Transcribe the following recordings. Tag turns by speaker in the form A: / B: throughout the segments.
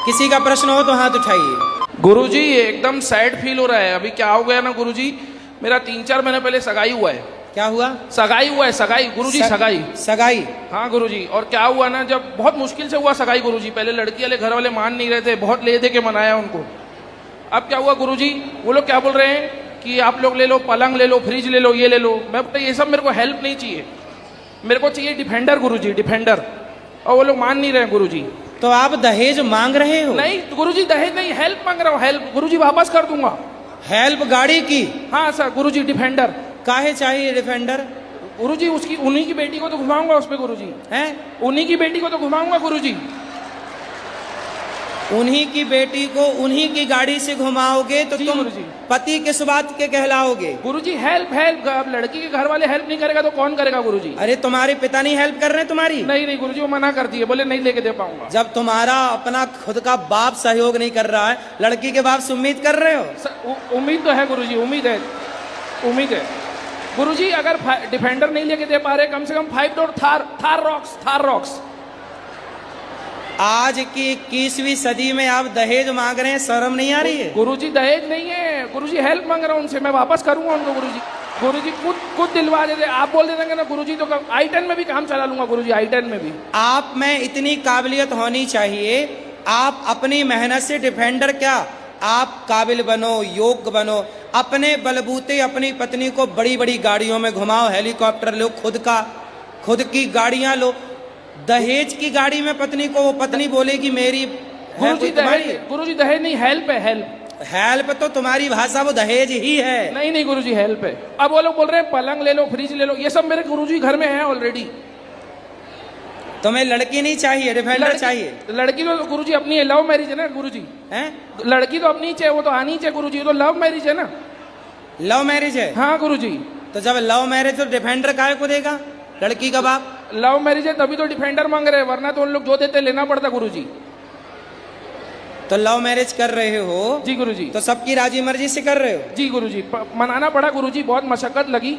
A: किसी का प्रश्न हो तो हाथ उठाइए।
B: गुरुजी एकदम सैड फील हो रहा है। अभी क्या हो गया ना गुरुजी, मेरा 3-4 महीने पहले सगाई हुआ है।
A: क्या हुआ?
B: सगाई हुआ है, सगाई गुरुजी, सगाई।
A: सगाई?
B: हाँ गुरुजी। और क्या हुआ ना, जब बहुत मुश्किल से हुआ सगाई गुरुजी। पहले लड़की वाले घर वाले मान नहीं रहे थे, बहुत ले दे के मनाया उनको। अब क्या हुआ गुरुजी, वो लोग क्या बोल रहे हैं कि आप लोग ले लो, पलंग ले लो, फ्रिज ले लो, ये ले लो। मैं बोलता ये सब मेरे को हेल्प नहीं चाहिए, मेरे को चाहिए डिफेंडर गुरुजी, डिफेंडर। और वो लोग मान नहीं रहे गुरुजी।
A: तो आप दहेज मांग रहे हो?
B: नहीं गुरुजी, दहेज नहीं, हेल्प मांग रहा हूँ। हेल्प गुरुजी, वापस कर दूंगा।
A: हेल्प गाड़ी की?
B: हाँ सर गुरुजी, डिफेंडर।
A: काहे चाहिए डिफेंडर?
B: गुरुजी उसकी, उन्हीं की बेटी को तो घुमाऊंगा उस पे गुरुजी।
A: हैं?
B: उन्हीं की बेटी को तो घुमाऊंगा गुरुजी।
A: उन्हीं की बेटी को उन्हीं की गाड़ी से घुमाओगे तो तुम
B: गुरुजी।
A: पति किस बात के कहलाओगे?
B: गुरुजी हेल्प हेल्प, अब लड़की के घर वाले हेल्प नहीं करेगा तो कौन करेगा गुरुजी?
A: अरे तुम्हारे पिता नहीं हेल्प कर रहे तुम्हारी?
B: नहीं नहीं गुरुजी, वो मना कर दिए, बोले नहीं लेके दे पाऊंगा।
A: जब तुम्हारा अपना खुद का बाप सहयोग नहीं कर रहा है, लड़की के बाप से उम्मीद कर रहे हो?
B: उम्मीद तो है गुरुजी, उम्मीद है, उम्मीद है गुरुजी। अगर डिफेंडर नहीं लेके दे पा रहे, कम से कम 5 डोर थार रॉक्स।
A: आज की 21वीं सदी में आप दहेज मांग रहे हैं, शर्म नहीं आ रही है?
B: गुरुजी दहेज नहीं है गुरुजी, हेल्प मांग रहा हूँ उनसे, मैं वापस करूंगा उनको गुरुजी। गुरुजी खुद दिलवा देते, आप बोल देंगे ना गुरुजी तो I-10 में भी काम चला लूंगा गुरुजी, I-10 में भी।
A: आप में इतनी काबिलियत होनी चाहिए, आप अपनी मेहनत से डिफेंडर क्या, आप काबिल बनो, योग्य बनो, अपने बलबूते अपनी पत्नी को बड़ी बड़ी गाड़ियों में घुमाओ, हेलीकॉप्टर लो, खुद की गाड़ियां लो। दहेज की गाड़ी में पत्नी को, वो पत्नी बोलेगी मेरी
B: गुरुजी दहेज नहीं, हेल्प है, हेल्प।
A: हेल्प तो तुम्हारी भाषा वो दहेज ही है।
B: नहीं नहीं गुरुजी, हेल्प है। अब वो लोग बोल रहे हैं पलंग ले लो, फ्रिज ले लो, ये सब मेरे गुरुजी घर में है ऑलरेडी।
A: तुम्हें लड़की नहीं चाहिए, डिफेंडर चाहिए?
B: लड़की तो गुरुजी अपनी है, लव मैरिज है ना गुरुजी।
A: हैं?
B: लड़की तो अपनी चाहिए, वो तो आनी चाहिए गुरुजी, तो लव मैरिज है ना।
A: लव मैरिज है?
B: हाँ गुरुजी।
A: तो जब लव मैरिज तो डिफेंडर काहे को देगा लड़की का बाप?
B: लव मैरिज है तभी तो डिफेंडर मांग रहे हैं, वरना तो उन लोग जो देते लेना पड़ता गुरुजी।
A: तो लव मैरिज कर रहे हो?
B: जी गुरुजी।
A: तो सबकी राजी मर्जी से कर रहे हो?
B: जी गुरुजी, मनाना पड़ा गुरुजी, बहुत मशक्कत लगी।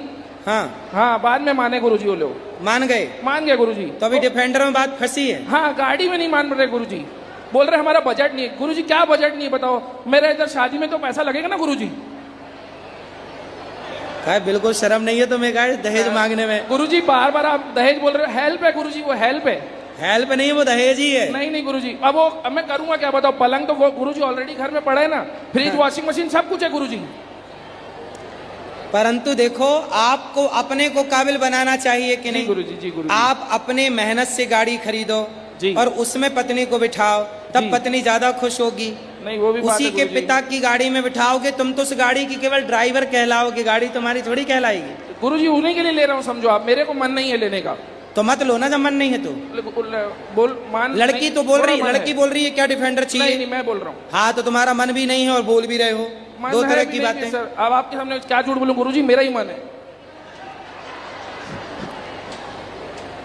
A: हाँ
B: हाँ, बाद में माने गुरुजी, वो लोग
A: मान गए?
B: मान गए गुरुजी।
A: तो अभी डिफेंडर में बात फंसी है?
B: हाँ, गाड़ी में नहीं मान रहे गुरुजी, बोल रहे हमारा बजट नहीं है। गुरुजी क्या बजट नहीं है बताओ, मेरे इधर शादी में तो पैसा लगेगा ना गुरुजी।
A: बिल्कुल शर्म नहीं है तुम्हें दहेज मांगने में?
B: गुरुजी बार बार आप दहेज बोल रहे हो, हेल्प है गुरुजी, वो हेल्प है।
A: हेल्प नहीं, वो दहेज ही है।
B: नहीं नहीं गुरुजी, अब मैं करूंगा क्या बताओ? पलंग तो वो गुरुजी ऑलरेडी घर में पड़ा है ना, फ्रिज, वॉशिंग मशीन, सब कुछ है गुरुजी।
A: परंतु देखो, आपको अपने को काबिल बनाना चाहिए कि नहीं
B: गुरुजी? जी गुरुजी।
A: आप अपने मेहनत से गाड़ी खरीदो
B: जी,
A: और उसमें पत्नी को बिठाओ, तब पत्नी ज्यादा खुश होगी।
B: नहीं वो भी
A: उसी के पिता की गाड़ी में बिठाओगे, तुम तो उस गाड़ी की केवल ड्राइवर कहलाओगे, गाड़ी तुम्हारी थोड़ी कहलाएगी।
B: गुरुजी उन्हीं के लिए ले रहा हूँ, समझो आप, मेरे को मन नहीं है लेने का।
A: तो मत लो ना, जब मन नहीं है तो। लड़की तो बोल रही है, लड़की बोल रही है क्या डिफेंडर चाहिए?
B: नहीं मैं बोल रहा हूँ।
A: हाँ, तो तुम्हारा मन भी नहीं है और बोल भी रहे हो, दो तरह की बातें।
B: सर अब आपके सामने क्या झूठ बोलूं गुरुजी, मेरा ही मन है।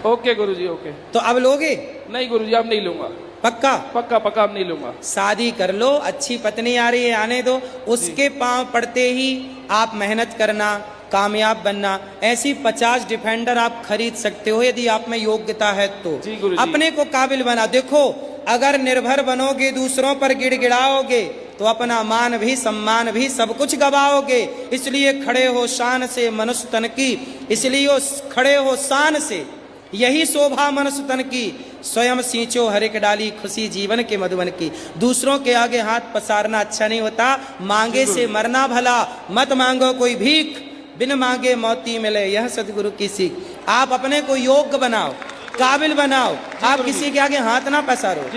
B: ओके गुरुजी, ओके।
A: तो अब लोगे?
B: नहीं गुरुजी, अब नहीं लूंगा।
A: पक्का?
B: पक्का पक्का, अब नहीं लूंगा।
A: शादी कर लो, अच्छी पत्नी आ रही है, आने दो, उसके पांव पड़ते ही आप मेहनत करना, कामयाब बनना। ऐसी 50 डिफेंडर आप खरीद सकते हो यदि आप में योग्यता है तो। अपने को काबिल बना। देखो, अगर निर्भर बनोगे, दूसरों पर गिड़गिड़ाओगे, तो अपना मान भी, सम्मान भी, सब कुछ गवाओगे। इसलिए खड़े हो शान से मनुष्य तन की, इसलिए खड़े हो शान से, यही शोभा मनुष्य तन की। स्वयं सींचो हर एक डाली, खुशी जीवन के मधुबन की। दूसरों के आगे हाथ पसारना अच्छा नहीं होता, मांगे से मरना भला। मत मांगो कोई भीख, बिन मांगे मोती मिले, यह सदगुरु की सीख। आप अपने को योग्य बनाओ, काबिल बनाओ, आप किसी के आगे हाथ ना पसारो।